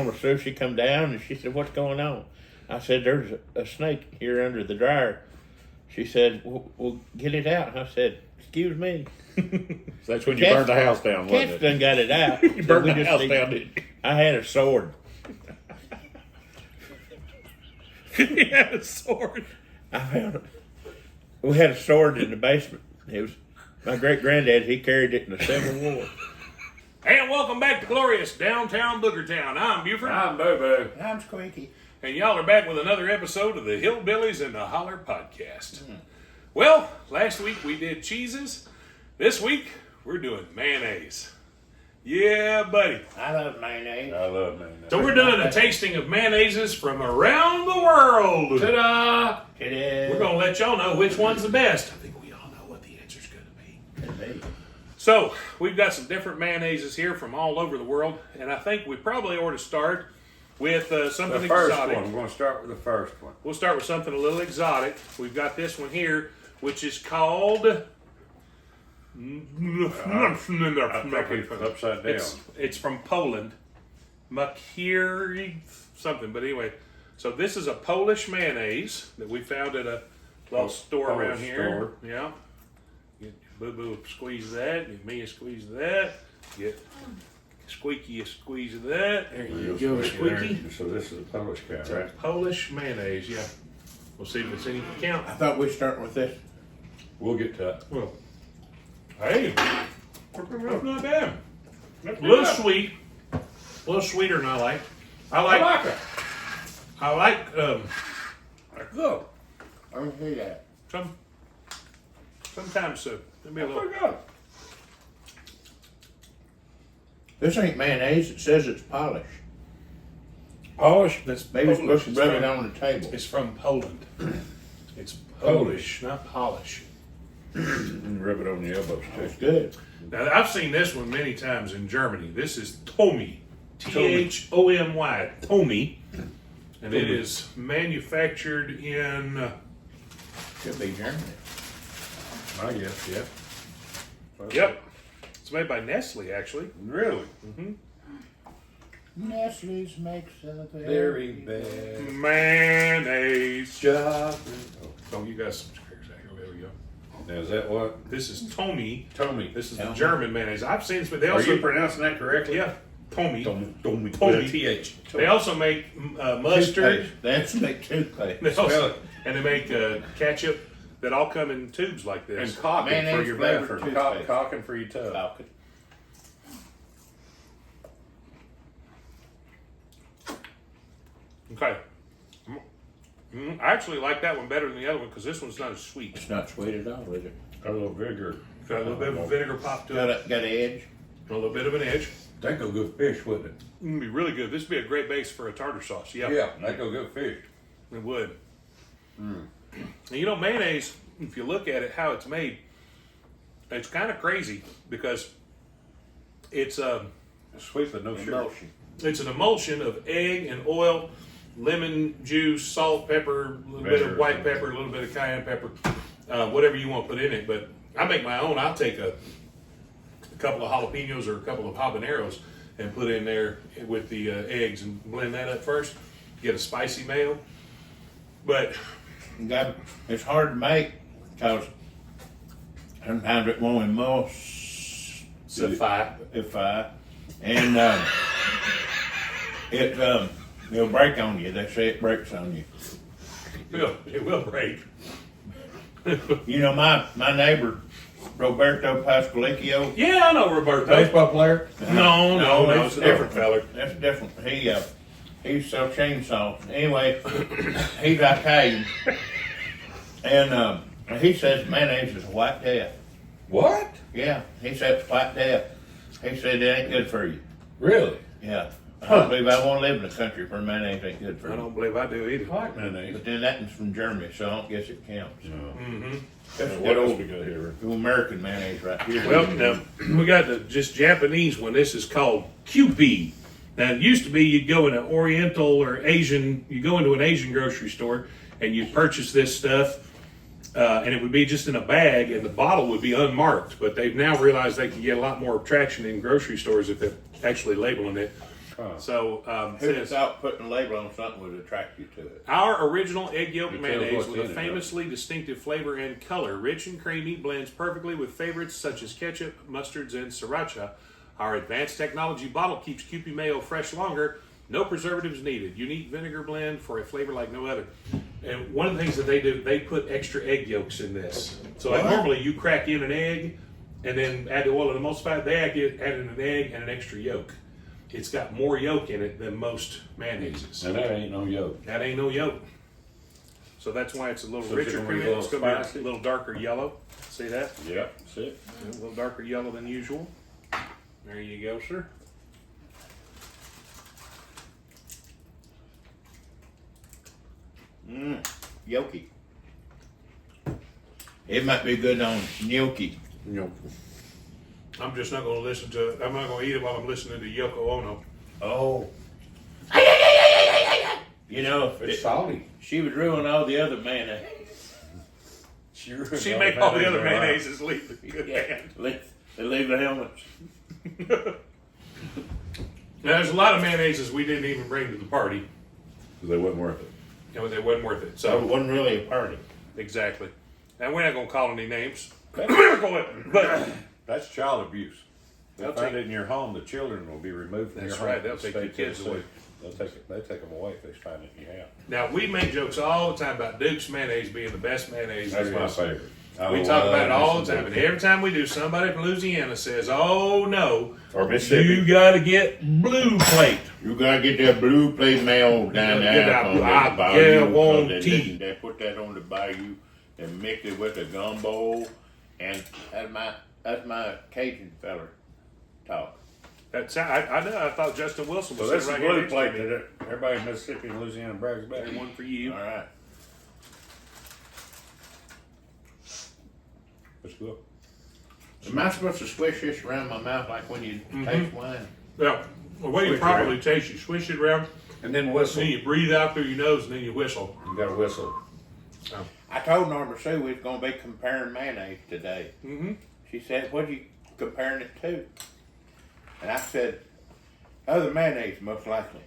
normal sushi come down, and she said, "What's going on?" I said, "There's a snake here under the dryer." She said, "Well, get it out." I said, "Excuse me." So that's when you burned the house down, wasn't Cats it? done got it out. You burned We the just house need- down, didn't you? I had a sword. You had a sword. I found it. We had a sword in the basement. It was my great granddad. He carried it in the Civil War. And welcome back to glorious downtown Boogertown. I'm Buford. I'm Booboo. I'm Squeaky. And y'all are back with another episode of the Hillbillies and the Holler podcast. Well, last week we did cheeses. This week we're doing mayonnaise. Yeah, buddy. I love mayonnaise. I love mayonnaise. So we're doing a tasting of mayonnaises from around the world. Ta-da! It is. We're going to let y'all know which one's the best. I think we all know what the answer's going to be. It is. So, we've got some different mayonnaises here from all over the world, and I think we probably ought to start with something The first exotic. one. We're going to start with the first one. We'll start with something a little exotic. We've got this one here, which is called... I think it's upside down. It's from Poland. Makieri something, but anyway. So this is a Polish mayonnaise that we found at a little store Polish around here. Yeah. Get Booboo a squeeze of that. Get me a squeeze of that. Get Squeaky a squeeze of that. There you go, Squeaky. So this is a Polish guy, It's a right? Polish mayonnaise, yeah. We'll see if it's any count. I thought we were starting with this. We'll get to that. Well, hey, that's not bad. That's A little good. sweet. A little sweeter than I like. I like it. I like That's good. I don't see that. sometimes it'll be a That's little. pretty good. This ain't mayonnaise. It says it's Polish. Polish. That's Maybe we're Polish. supposed to rub it on the table. It's from Poland. It's Polish, not Polish. And rub it on the elbows It's too. good. Now I've seen this one many times in Germany. This is Tomy, Thomy, Tomy, and it is manufactured in. Could be Germany. I guess, yeah. Yep, it's made by Nestle actually. Really? Nestle's makes a Very bad. Mayonnaise. Chocolate. Oh, you got some squares out here. There we go. Now, is that what? This is Tomy. Tommy. This is the Tomy. German mayonnaise. I've seen this, but they Are also you pronouncing that correctly? yeah, Tomy. Tommy. Tommy. T-H. They also make mustard. They have to make toothpaste. They Spell also, it. and they make ketchup that all come in tubes like this. And cocking for Mayonnaise your flavored bathroom. toothpaste. Cocking for your tub. Falcon. Okay. I actually like that one better than the other one because this one's not as sweet. It's not sweet at all, is it? Got a little vigor. Got a little bit of a vinegar pop to Got it. got an edge. A little bit of an edge. That go good fish, wouldn't it? It'd be really good. This would be a great base for a tartar sauce. Yeah, Yeah, that go good fish. it would. And you know, mayonnaise, if you look at it, how it's made, it's kind of crazy because it's Sweet but no sugar. Emulsion. it's an emulsion of egg and oil, lemon juice, salt, pepper, a little bit Vinegar of white or something. pepper, a little bit of cayenne pepper, whatever you want to put in it. But I make my own. I'll take a couple of jalapenos or a couple of habaneros and put in there with the eggs and blend that up first. Get a spicy mayo. But It's hard to make because sometimes it won't emulsify. And it'll break on you. They say it breaks on you. it will break. You know, my neighbor Roberto Pascalicchio, Yeah, I know Roberto. Baseball player? No, that's it's a different feller. That's different. He sells chainsaws. Anyway, he's Italian, and he says mayonnaise is white death. What? Yeah, he said it's white death. He said it ain't good for you. Really? Yeah, I don't believe I want to live in a country where mayonnaise ain't good for I you. don't believe I do either. Like mayonnaise. But then that one's from Germany, so I don't guess it counts. That's What good else old we got here? American mayonnaise right here. Well, now we got the just Japanese one. This is called QP. Now it used to be you'd go in an Oriental or Asian, you go into an Asian grocery store and you'd purchase this stuff, and it would be just in a bag, and the bottle would be unmarked. But they've now realized they can get a lot more traction in grocery stores if they're actually labeling it. Huh. So Who'd have says, thought putting a label on something would attract you to it? our original egg yolk It tells mayonnaise what's with a in it, famously distinctive flavor and color, rich and creamy, blends perfectly with favorites such as ketchup, mustards, and sriracha. Our advanced technology bottle keeps Kewpie mayo fresh longer. No preservatives needed. Unique vinegar blend for a flavor like no other. And one of the things that they do, they put extra egg yolks in this. So like What? normally you crack in an egg and then add the oil and emulsify. They added an egg and an extra yolk. It's got more yolk in it than most mayonnaises. And that ain't no yolk. That ain't no yolk. So that's why it's a little So richer it's gonna be creamy. a It's little going to be spicy? a little darker yellow. See that? Yep, that's it. A little darker yellow than usual. There you go, sir. Yoki. It might be good on gnocchi. Yolk. I'm just not going to listen to it. I'm not going to eat it while I'm listening to Yoko Ono. Oh. You know, It's salty. she would ruin all the other mayonnaise. She make all the other mayonnaises leave the good hand. They leave the helmets. Now, there's a lot of mayonnaises we didn't even bring to the party. They wasn't worth it. You know, they wasn't worth it. So it So, wasn't really a party. exactly. Now, we're not going to call any names. But That's child abuse. They They'll find take- it in your home, the children will be removed from That's your home. right, they'll take Stay your kids to the away. city. They take them away if they find it in your house. now, we make jokes all the time about Duke's mayonnaise being the best mayonnaise. That's there my is. favorite. We talk about it all the time, and every time we do, somebody from Louisiana says, "Oh no, Or Mississippi. you got to get blue plate." You gotta get that blue plate mayo down Get there that on the I bayou. guarantee. They put that on the bayou and mix it with a gumbo, and that's my Cajun feller talk. That's I know. I thought Justin Wilson was So this is sitting right blue here plate next to me. that everybody in Mississippi and Louisiana brags about. There's one for you. All right. Let's go. Am I supposed to swish this around my mouth like when you taste wine? Yeah, the way you Swish it properly around. taste, you swish it around, And then whistle. then you breathe out through your nose, and then you whistle. You got to whistle. I told Norma Sue we was gonna be comparing mayonnaise today. Mm-hmm. She said, "What are you comparing it to?" And I said, "Other mayonnaise, most likely."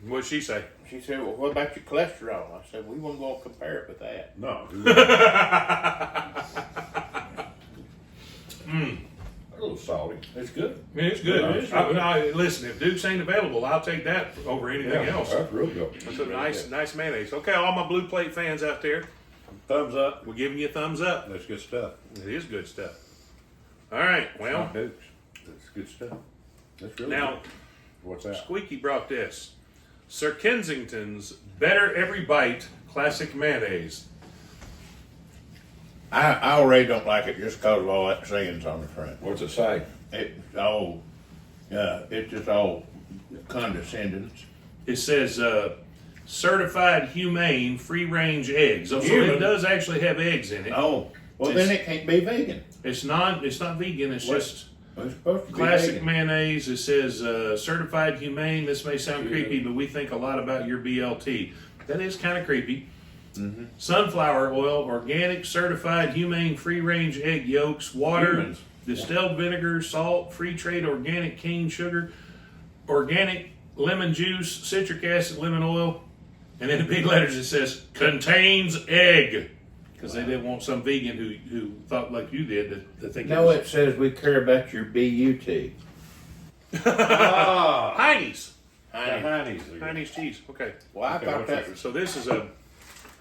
What'd she say? She said, "Well, what about your cholesterol?" I said, "We weren't gonna compare it with that." No. A little salty. It's good. It's good. Yeah, it's good. Listen, if Duke's ain't available, I'll take that over anything else. That's real good. That's a nice mayonnaise. Okay, all my blue plate fans out there, Thumbs up. we're giving you a thumbs up. That's good stuff. It is good stuff. All right, well, Not Dukes. That's good stuff. That's really now good. What's that? Squeaky brought this. Sir Kensington's Better Every Bite Classic Mayonnaise. I already don't like it just because of all that sayings on the front. What's it say? It's just all condescendence. It says certified humane free range eggs. So Human. it does actually have eggs in it. Oh, well then it can't be vegan. It's not vegan, it's What? just It's supposed to be classic vegan. mayonnaise. It says certified humane. This may sound creepy, but we think a lot about your BLT. That is kind of creepy. Mm-hmm. Sunflower oil, organic, certified, humane, free-range egg yolks, water, Humans. distilled vinegar, salt, free trade organic cane sugar, organic lemon juice, citric acid, lemon oil, and in the big letters it says contains egg. Because they didn't want some vegan who thought like you did to think No, it it says we care about your BUT. Ah, Heine's. Honey. Heine's cheese. Okay. Well, I Okay, thought what's that this? So this is a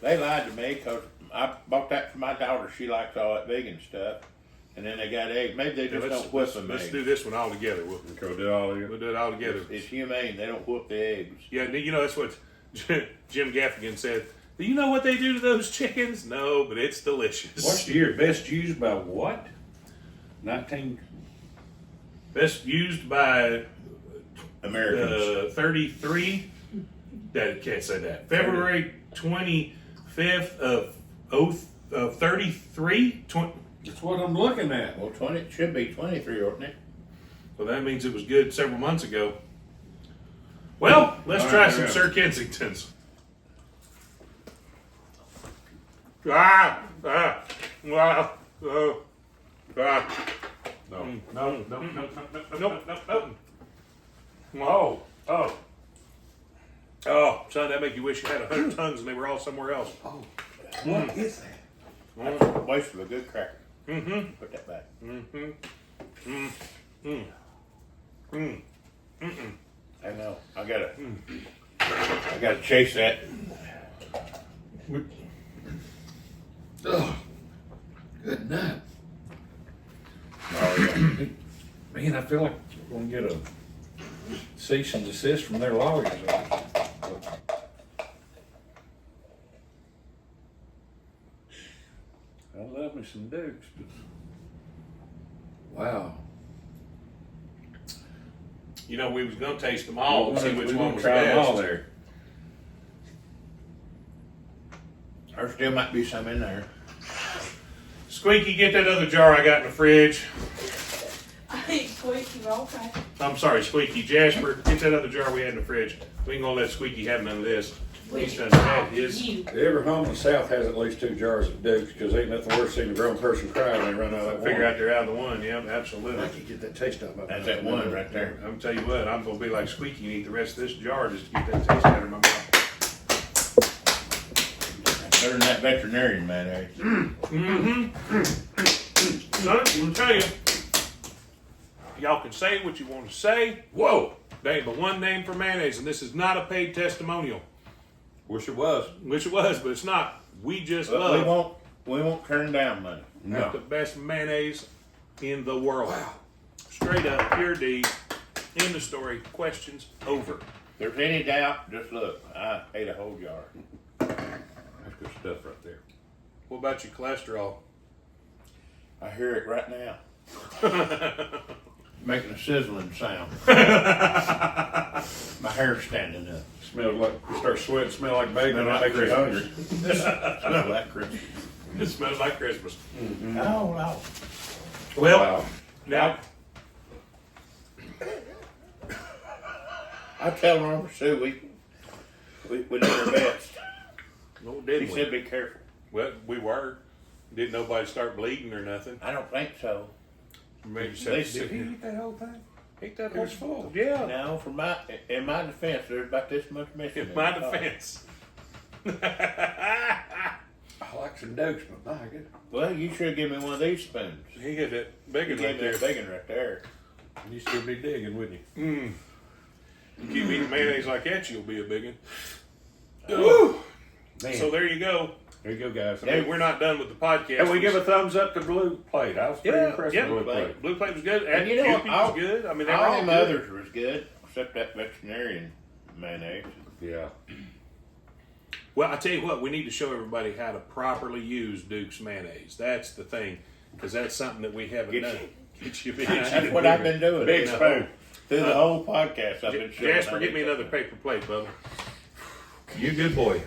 they lied to me because I bought that for my daughter. She likes all that vegan stuff. And then they got eggs. Maybe they just don't whip them let's eggs. do this one all together. We'll go do all of we'll you. do it all together. It's humane. They don't whip the eggs. Yeah, you know that's what Jim Gaffigan said. Do you know what they do to those chickens? No, but it's delicious. What's the year? Best used by what? 19. Best used by Americans. 33. That can't say that. February 25th of 33. That's what I'm looking at. Well, 20 it should be 23, oughtn't it? Well, that means it was good several months ago. Well, let's All try right, some yeah. Sir Kensington's. No. No. No, no, no, no, no, no, Nope, nope, nope. Oh, oh. Oh, son, that make you wish you had 100 tongues and they were all somewhere else. Oh, what is that? That's a waste of a good cracker. Mm-hmm. Put that back. Mm-hmm. Mm. Mm. Mm. Mm-mm. I know. I gotta chase that. Oh, good night. Oh, yeah. Man, I feel like we're gonna get a cease and desist from their lawyers. I love me some Dukes, but Wow. You know, we was gonna taste them all and see which we're one gonna was try them all best. there. There still might be some in there. Squeaky, get that other jar I got in the fridge. I think Squeaky, okay. I'm sorry, Squeaky. Jasper, get that other jar we had in the fridge. We ain't gonna let Squeaky have none of this. He's done had his. You. Every home in the South has at least 2 jars of Dukes, because ain't nothing worse than a grown person cry when they run out of that Figure one. out they're out of the one. Yeah, absolutely. I can get that taste out of my That's that one right there. I'm tell you what, I'm gonna be like Squeaky and eat the rest of this jar just to get that taste out of my mouth. Better than that veterinarian mayonnaise. Mm-hmm. Son, I'm tell you, y'all can say what you want to say. Whoa, there ain't but one name for mayonnaise, and this is not a paid testimonial. Wish it was. Wish it was, but it's not. We just But love we won't turn down money. No. the best mayonnaise in the world. Straight up, pure D. End of story. Questions over. If there's any doubt, just look. I ate a whole jar. That's good stuff right there. What about your cholesterol? I hear it right now. Making a sizzling sound. My hair's standing up. Smells like, you start sweating, smell like bacon, Smell that like makes you hungry. Smell like Christmas. It smells like Christmas. Oh, no. Well, Wow. now, I tell Mama Sue we did our best. no, She didn't said we? be careful. Well, we were. Didn't nobody start bleeding or nothing. I don't think so. Maybe They just said- Eat that whole thing? Ain't that It was full. Yeah. No, in my defense, there's about this much missing. In my defense. I like some Dukes, but my good. Well, you should give me one of these spoons. He had that You bacon gave right me there. that bacon right there. You still be digging, wouldn't you? Mm. You keep eating mayonnaise like that, you'll be a big one. Woo! Man. So there you go. There you go, guys. Hey, we're not done with the podcast. And we give a thumbs up to Blue Plate. I was pretty Yeah, impressed yeah. with Blue Plate. Blue Plate was good. And And you know what, Cupid all- was good. I mean, they were All all them good. others was good, except that veterinarian mayonnaise. Yeah. Well, I tell you what, we need to show everybody how to properly use Duke's mayonnaise. That's the thing, because that's something that we haven't Get done. you- Get you big. That's what I've been doing. Big spoon. Through the whole podcast, I've been showing. Jasper, how get to me do another it. paper plate, Bubba. You a good boy.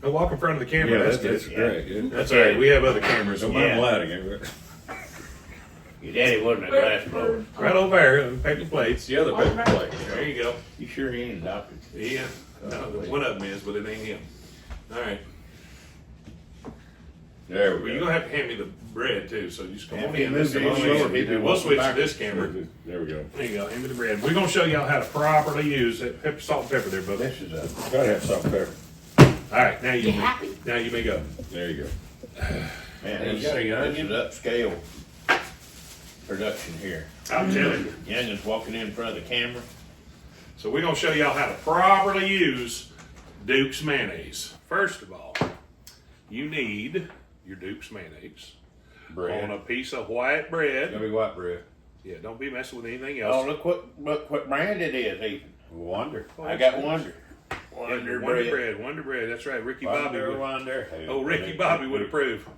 Now walk in front of the camera. Yeah, that's that's good. great. Yeah. That's all right. We have other cameras. Don't So mind Yeah. lighting it. Your daddy wasn't a glass blower. right over there, paper plates. The other paper plate. There you go. You sure he ain't adopted? Yeah. No, one of them is, but it ain't him. All right. There Well, we you're go. gonna have to hand me the bread too. So just come Yeah, on if he in. moves This it is- slower, he'd be We'll walking switch to backwards. this camera. There we go. There you go. Hand me the bread. We're gonna show y'all how to properly use that pepper, salt and pepper there, Bubba. This is a. Gotta have salt and pepper. All right, now you You happy? may go. There you go. Man, And this, you got any this onion? is upscale production here. I'm telling you. Youngin's walking in front of the camera. So we're gonna show y'all how to properly use Duke's mayonnaise. First of all, you need your Duke's mayonnaise on Bread. a piece of white bread. Gotta be white bread. Yeah, don't be messing with anything Oh, else. look what brand it is, even. Wonder. I got Wonder. Wonder bread. Wonder bread. That's right. Ricky Bobby. Wonder, Would, wonder. oh, Ricky Bobby would approve.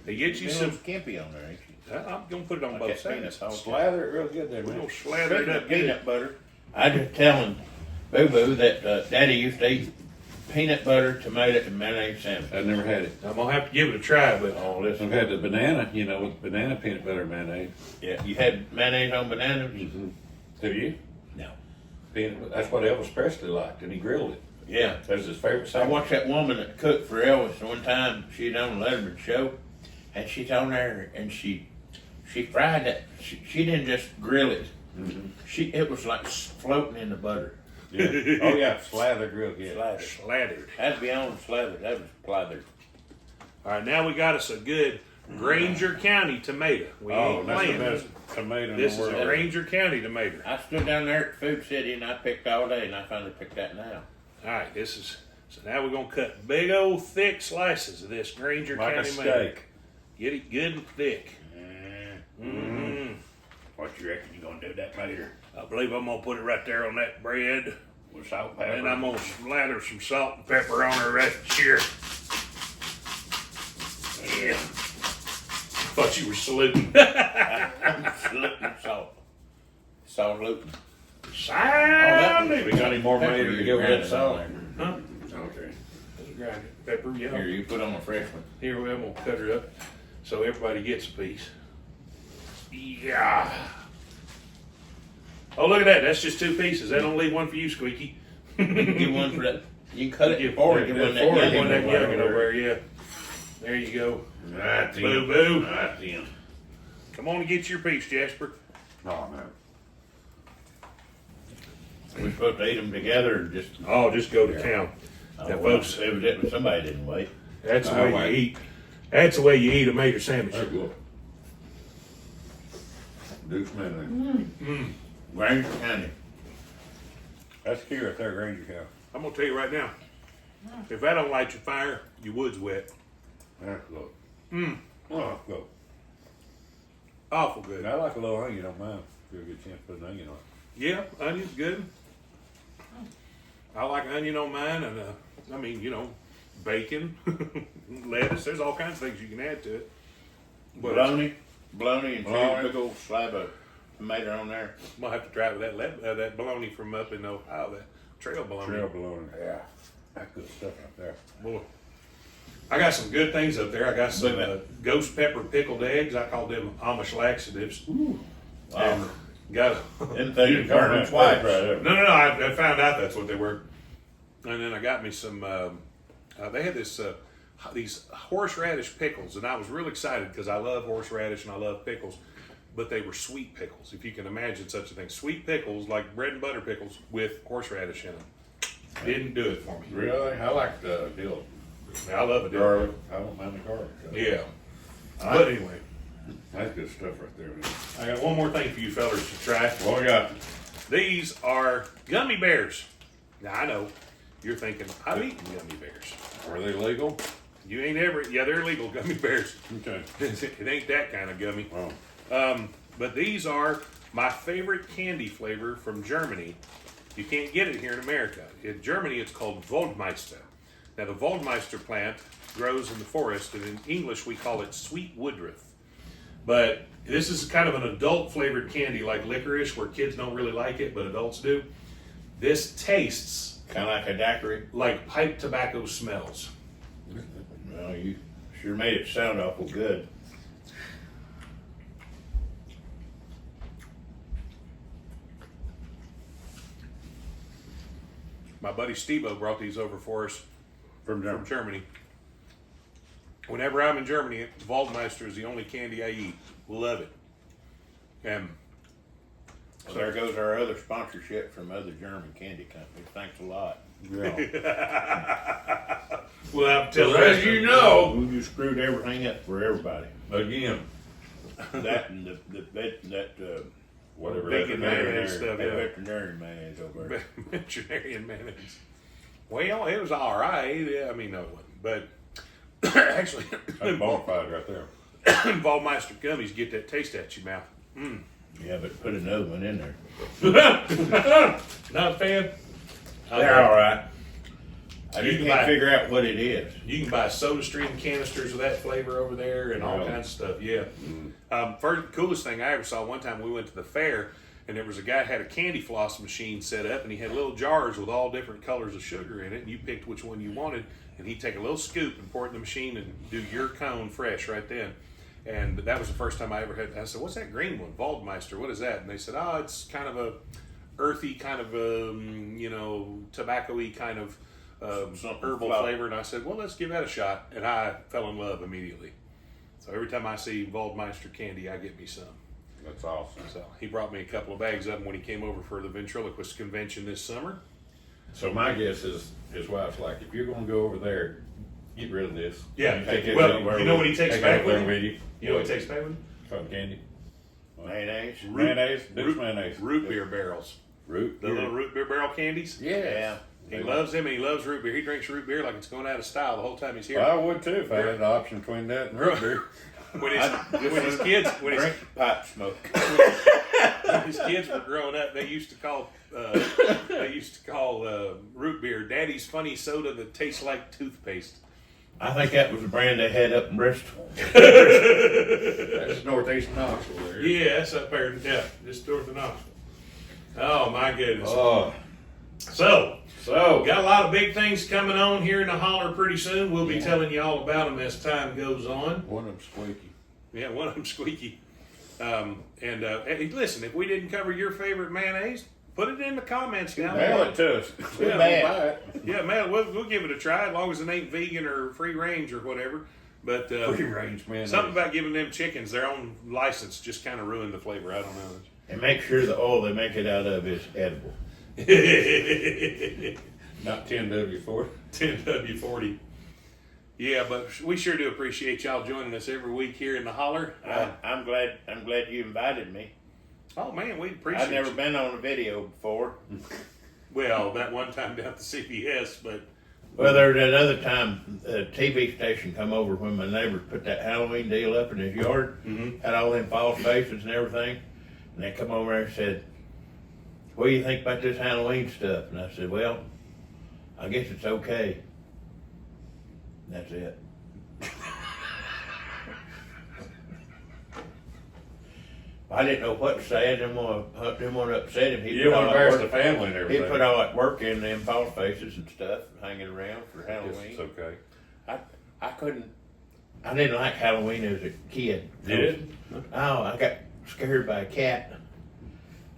They get you Some some. skimpy on there, ain't you? I'm gonna put it on Like both that peanut sides. sauce. Slather it real good there, We're man. gonna slather it Speaking up of good. peanut butter, I just telling Booboo that Daddy used to eat peanut butter, tomato, and mayonnaise sandwich. I've never had it. I'm gonna have to give it a try, but Oh, I've listen. had the banana, with banana peanut butter mayonnaise. Yeah, you had mayonnaise on bananas? Have you? No. That's what Elvis Presley liked, and he grilled it. Yeah. That was his favorite I sandwich. watched that woman that cooked for Elvis one time. She'd on a Letterman show, and she's on there and she fried that. She didn't just grill it. It was like floating in the butter. Yeah. Oh yeah, slathered real good. Slathered. That's beyond slathered. That was slathered. All right, now we got us a good Granger County tomato. We Oh, ain't that's the playing. best tomato in This the is world. a Granger County tomato. I stood down there at Food City and I picked all day, and I finally picked that now. All right, so now we're gonna cut big old thick slices of this Granger Like a County tomato. steak. Get it good and thick. Mm-hmm. What you reckon you gonna do that later? I believe I'm gonna put it right there on that bread, With salt and pepper? and I'm gonna slather some salt and pepper on her right here. Yeah. Thought you were saluting. Saluting salt. Saluting. Saluting. We got any more made to give that salt? Huh? Okay. Just grind it. Pepper, yeah. Here, you put on a fresh one. Here, I'm gonna cut her up so everybody gets a piece. Yeah. Oh, look at that. That's just 2 pieces. That don't leave one for you, Squeaky. Give one for that. You can cut it Give before give give one that one that young one. youngin' over there, yeah. There you go. Right then. Boo-boo. Right then. Come on and get your piece, Jasper. Oh man. We're supposed to eat them together or just. Oh, just go to town. Oh, Now, well, folks, evidently somebody didn't wait. that's the I way like- you eat. That's the way you eat a mater sandwich. That's good. Deuce man. Granger County. That's key right there, Granger County. I'm gonna tell you right now. If that don't light your fire, your wood's wet. That's good. Oh, good. Awful good. And I like a little onion on mine. If you get a chance to put an onion on it. Yeah, onion's good. I like onion on mine, and I mean, bacon, lettuce. There's all kinds of things you can add to it. But Bologna and Bologna. a big old slab of tomato on there. I'm gonna have to try with that bologna from up in Ohio, that trail bologna. Trail bologna. Yeah. That's good stuff right there. Boy, I got some good things up there. I got some Look at ghost pepper pickled eggs. I call them Amish laxatives. Wow. And got Them things burn twice. no. I found out that's what they were. And then I got me some. They had these horseradish pickles, and I was real excited because I love horseradish and I love pickles. But they were sweet pickles, if you can imagine such a thing. Sweet pickles, like bread and butter pickles with horseradish in them. Didn't do it for me. Really? I like the dill. I love it. Garlic. I don't mind the garlic. Yeah. But anyway, That's good stuff right there. Man. I got one more thing for you fellas to try. What we got? These are gummy bears. Now I know you're thinking, I've eaten gummy bears. Are they legal? You ain't ever, yeah, they're legal gummy bears. Okay. It ain't that kind of gummy. Wow. But these are my favorite candy flavor from Germany. You can't get it here in America. In Germany, it's called Waldmeister. Now, the Waldmeister plant grows in the forest, and in English, we call it sweet woodruff. But this is kind of an adult flavored candy like licorice, where kids don't really like it, but adults do. This tastes Kind of like a daiquiri. like pipe tobacco smells. Well, you sure made it sound awful good. My buddy Steve-O brought these over for us From from Germany. Germany. Whenever I'm in Germany, Waldmeister is the only candy I eat. Love it. And So there goes our other sponsorship from other German candy companies. Thanks a lot. Yeah. well, I'll tell Well, as you know, You screwed everything up for everybody. again, That and whatever. Bacon mayonnaise stuff, that yeah. veterinary mayonnaise over there. Veterinarian mayonnaise. Well, it was all right. I mean, no, it wasn't. But actually, That's bona fide right there. Waldmeister gummies get that taste at your mouth. Yeah, but put another one in there. Not a fan. They're all right. I You just can can't buy- figure out what it is. You can buy soda stream canisters of that flavor over there and all Really? kinds of stuff. Yeah. First, coolest thing I ever saw, one time we went to the fair and there was a guy had a candy floss machine set up and he had little jars with all different colors of sugar in it and you picked which one you wanted and he'd take a little scoop and pour it in the machine and do your cone fresh right then. And that was the first time I ever had. I said, "What's that green one, Waldmeister? What is that?" And they said, "Oh, it's kind of a earthy, kind of tobacco-y kind of Something herbal flower. flavor." And I said, "Well, let's give that a shot." And I fell in love immediately. So every time I see Waldmeister candy, I get me some. That's awesome. So he brought me a couple of bags of them when he came over for the ventriloquist convention this summer. So my guess is his wife's like, if you're gonna go over there, get rid of this. Yeah. Take it Well, everywhere you know with- what he takes take back it with everywhere him? you? You know what he takes back with him? Cotton candy. Mayonnaise. Mayonnaise. Duke's mayonnaise. Root beer barrels. Root. The little root beer barrel candies. Yeah. He loves them and he loves root beer. He drinks root beer like it's going out of style the whole time he's here. Well, I would too if I had the option between that and root beer. When his kids Drink pipe smoke. when his kids were growing up, they used to call root beer Daddy's funny soda that tastes like toothpaste. I think that was the brand they had up in Bristol. That's northeast Knoxville there. Yeah, that's up there. Yeah, just north of Knoxville. Oh my goodness. Oh, So so got a lot of big things coming on here in the holler pretty soon. We'll be telling you all about them as time goes on. one of them squeaky. Yeah, one of them Squeaky. Hey, listen, if we didn't cover your favorite mayonnaise, put it in the comments down Mail there. it to us. Too We'll bad. buy it. Yeah, man, we'll give it a try as long as it ain't vegan or free range or whatever. But Free range, man. something about giving them chickens their own license just kind of ruined the flavor. I don't know. And make sure the oil they make it out of is edible. Not 10W4. 10W40. Yeah, but we sure do appreciate y'all joining us every week here in the holler. I'm glad you invited me. Oh man, we appreciate I've never you. been on a video before. Well, that one time down at the CBS, but Well, there was that other time a TV station come over when my neighbors put that Halloween deal up in his yard, had all them false faces and everything, and they come over there and said, "What do you think about this Halloween stuff?" And I said, "Well, I guess it's okay." That's it. I didn't know what to say. I didn't want to upset him. You don't want to embarrass the family and He everything. put all that work in them false faces and stuff, hanging around for Yes, Halloween. it's okay. I couldn't. I didn't like Halloween as a kid. Did? Oh, I got scared by a cat,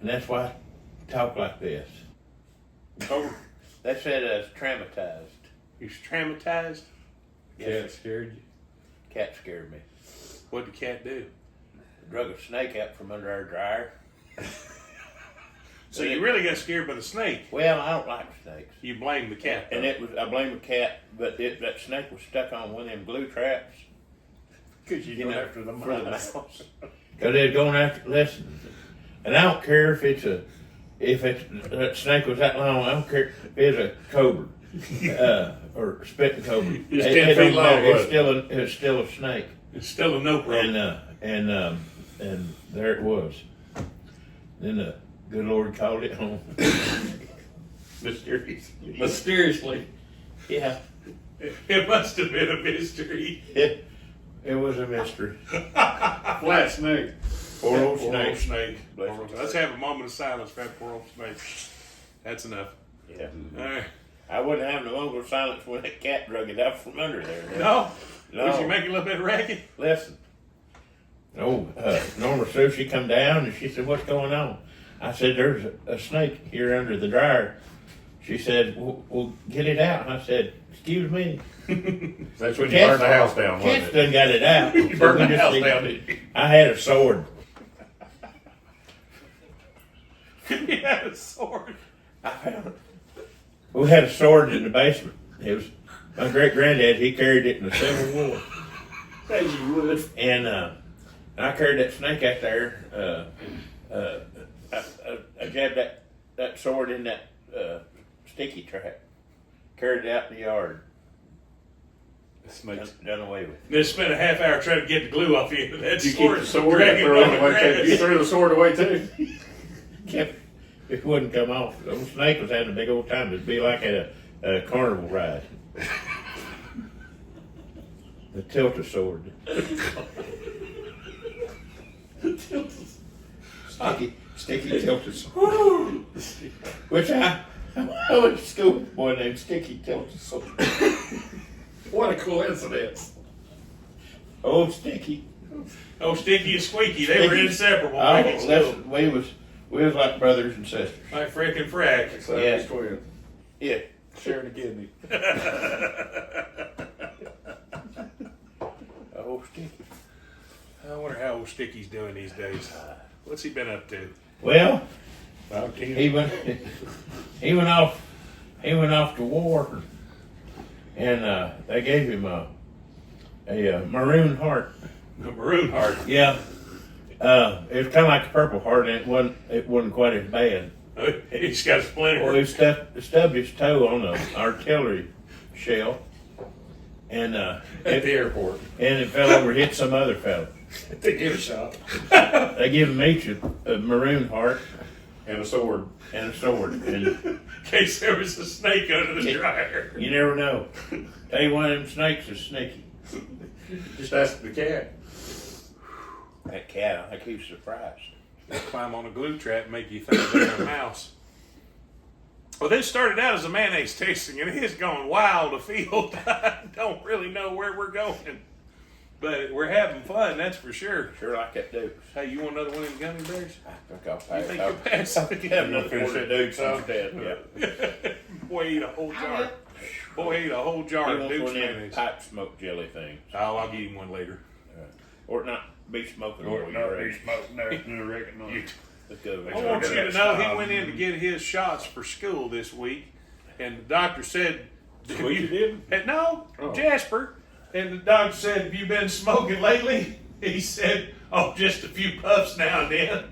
and that's why I talk like this. oh, They said I was traumatized. you're traumatized. Cat scared you? Cat scared me. What'd the cat do? Drug a snake out from under our dryer. So you really got scared by the snake. Well, I don't like snakes, You blame the cat. and it was I blame the cat, but that snake was stuck on one of them glue traps. Because you know, go after the for the mouse. mouse. Because they're going after, listen, and I don't care if that snake was that long, I don't care if it's a cobra, or spitting cobra. It's It 10 feet don't long, matter. was it? It's still a snake. It's still a no problem. And there it was. Then the good Lord called it home. Mysteriously. Mysteriously. Yeah, It must have been a mystery. it was a mystery. Flat snake. Poor old Poor snake. old snake. Bless Poor old- him. Let's have a moment of silence for that poor old snake. That's enough. Yeah. All right. I wouldn't have no moment of silence when that cat drug it out from under there. No? No. Would you make it a little bit ragged? Listen. Norma Sue, she come down and she said, "What's going on?" I said, "There's a snake here under the dryer." She said, "Well, get it out." And I said, "Excuse me." That's when you burned the house down, Cats wasn't it? done got it out. You burned We the just house need- down, didn't you? I had a sword. He had a sword. I found. We had a sword in the basement. It was my great granddad. He carried it in the Civil War. As you would. And I carried that snake out there. I jabbed that sword in that sticky trap. Carried it out in the yard. Done away with. Then spent a half hour trying to get the glue off the end of that You keep sword. the sword drag and it throw on it the away too. grass. You threw the sword away too. Kept. It wouldn't come off. The old snake was having a big old time. It'd be like at a carnival ride. The tilt-a-sword. Sticky tilt-a-sword. Which I went to school with a boy named Sticky Tilt-a-sword. What a coincidence. Old Sticky. Oh, Sticky and Squeaky, they were Sticky. inseparable. Oh, back at school. listen, we was like brothers and sisters. Like Frick and Frack. So Yeah. yeah. Twin. Yeah. Sharing a kidney. Old Sticky. I wonder how old Sticky's doing these days. What's he been up to? Well, About 10. he went off to war, and they gave him a maroon heart. A maroon heart. Yeah, it was kind of like a Purple Heart, and it wasn't quite as bad. He's got a splinter. Well, he stubbed his toe on an artillery shell, and At the airport. it fell over, hit some other fellow. They give a shot. They give him each a maroon heart And a sword. and a sword, and In case there was a snake under the dryer. you never know. Tell you, one of them snakes is sneaky. Just ask the cat. That cat, I think he's surprised. Climb on a glue trap and make you think they're a mouse. Well, this started out as a mayonnaise tasting, and it has gone wild afield. I don't really know where we're going, but we're having fun, that's for sure. Sure like that Dukes. Hey, you want another one of them gummy bears? I think I'll You pass. think you'll pass? Have another finish that Dukes instead. Yeah. Boy, eat a whole jar. Boy, eat a whole jar He of wants Duke's one of them mayonnaise. pipe smoke jelly things, Oh, I'll give him one later. or not be smoking. Or while not you're be ready. smoking there, no reckon not. Let's go. I want you to know he went in to get his shots for school this week, and the doctor said, Squeaky did? No, Oh. Jasper. And the doctor said, have you been smoking lately? He said, oh, just a few puffs now and then.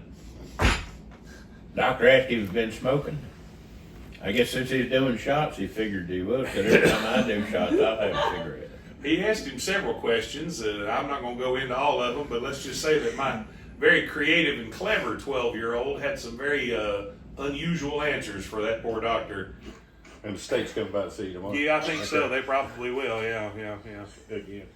Doctor asked if he'd been smoking. I guess since he's doing shots, he figured he was. Because every time I do shots, I'll have a cigarette. He asked him several questions. I'm not going to go into all of them, but let's just say that my very creative and clever 12-year-old had some very unusual answers for that poor doctor. And the state's coming by to see you tomorrow. Yeah, I think so. They probably will. Yeah. Again.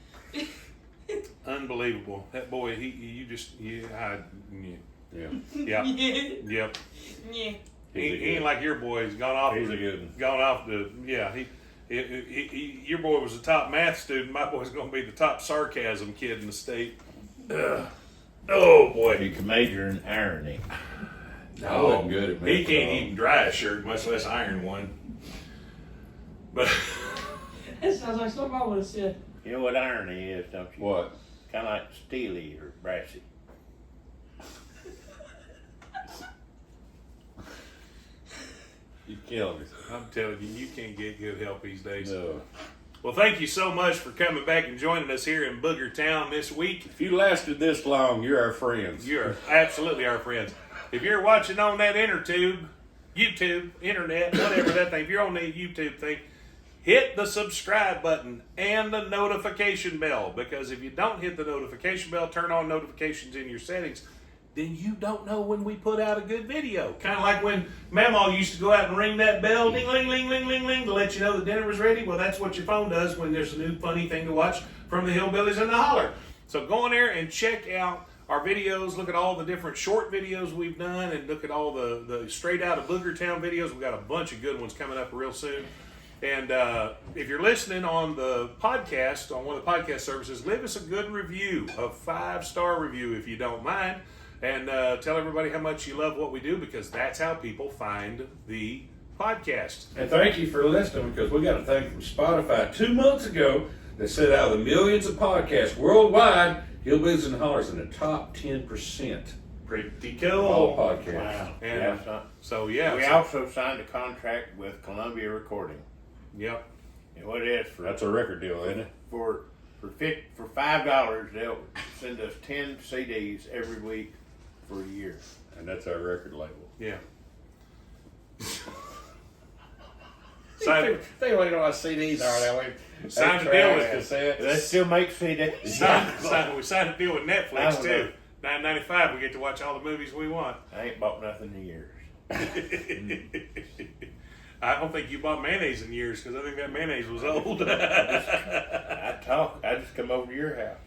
Unbelievable. That boy, yeah. Yeah. Yep. Yep. Yeah. He ain't like your boy. He's gone off. He's a good one. Gone off the. Yeah. Your boy was the top math student. My boy's going to be the top sarcasm kid in the state. Oh boy. He can major in irony. I wasn't good at He math can't at all. even dry a shirt, much less iron one. But That sounds like something I would have said. You know what irony is, don't you? What? Kind of like steely or brassy. You killed me. I'm telling you, you can't get good help these days. No. Well, thank you so much for coming back and joining us here in Booger Town this week. If you lasted this long, you're our friends. You're absolutely our friends. If you're watching on that YouTube, internet, whatever that thing, if you're on the YouTube thing, hit the subscribe button and the notification bell, because if you don't hit the notification bell, turn on notifications in your settings, then you don't know when we put out a good video. Kind of like when Mamaw used to go out and ring that bell, ding, ling, ling, ling, ling, ling, to let you know the dinner was ready. Well, that's what your phone does when there's a new funny thing to watch from the Hillbillies and the Holler. So go in there and check out our videos. Look at all the different short videos we've done, and look at all the straight out of Booger Town videos. We've got a bunch of good ones coming up real soon. And if you're listening on the podcast, on one of the podcast services, leave us a good review, a 5-star review if you don't mind. And tell everybody how much you love what we do, because that's how people find the podcast. And thank you for listening, because we got a thing from Spotify 2 months ago that said out of the millions of podcasts worldwide, Hillbillies and Hollers in the top 10% Pretty of all cool. podcasts. Wow. And Yeah. so, yeah. We also signed a contract with Columbia Recording. Yep. And what it is for That's a record deal, isn't it? for $5, they'll send us 10 CDs every week for a year. And that's our record label. Yeah. Sign, They don't know what CDs are that way. Sign a deal with cassettes. They still make CDs. we signed a deal with Netflix I don't know. too. $9.95. We get to watch all the movies we want. I ain't bought nothing in years. I don't think you bought mayonnaise in years, because I think that mayonnaise was old. I just come over to your house.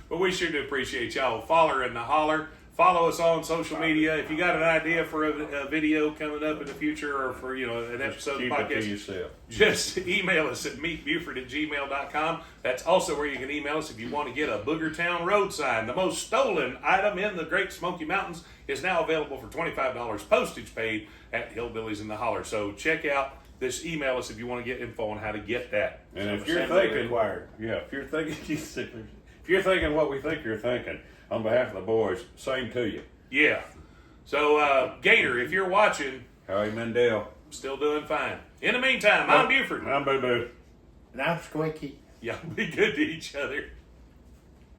But we sure do appreciate y'all. Follow in the Holler. Follow us on social media. If you got an idea for a video coming up in the future, or for an episode of the Keep it to podcast, yourself. just email us at meetbuford@gmail.com. That's also where you can email us if you want to get a Booger Town road sign. The most stolen item in the Great Smoky Mountains is now available for $25 postage paid at Hillbillies in the Holler. So check out this. Email us if you want to get info on how to get that. And if you're Assembly thinking, required. if you're thinking what we think you're thinking, On behalf of the boys, same to you. Yeah. So, Gator, if you're watching, Howie Mendel. I'm still doing fine. In the meantime, I'm Buford. I'm Booboo. And I'm Squeaky. Y'all be good to each other.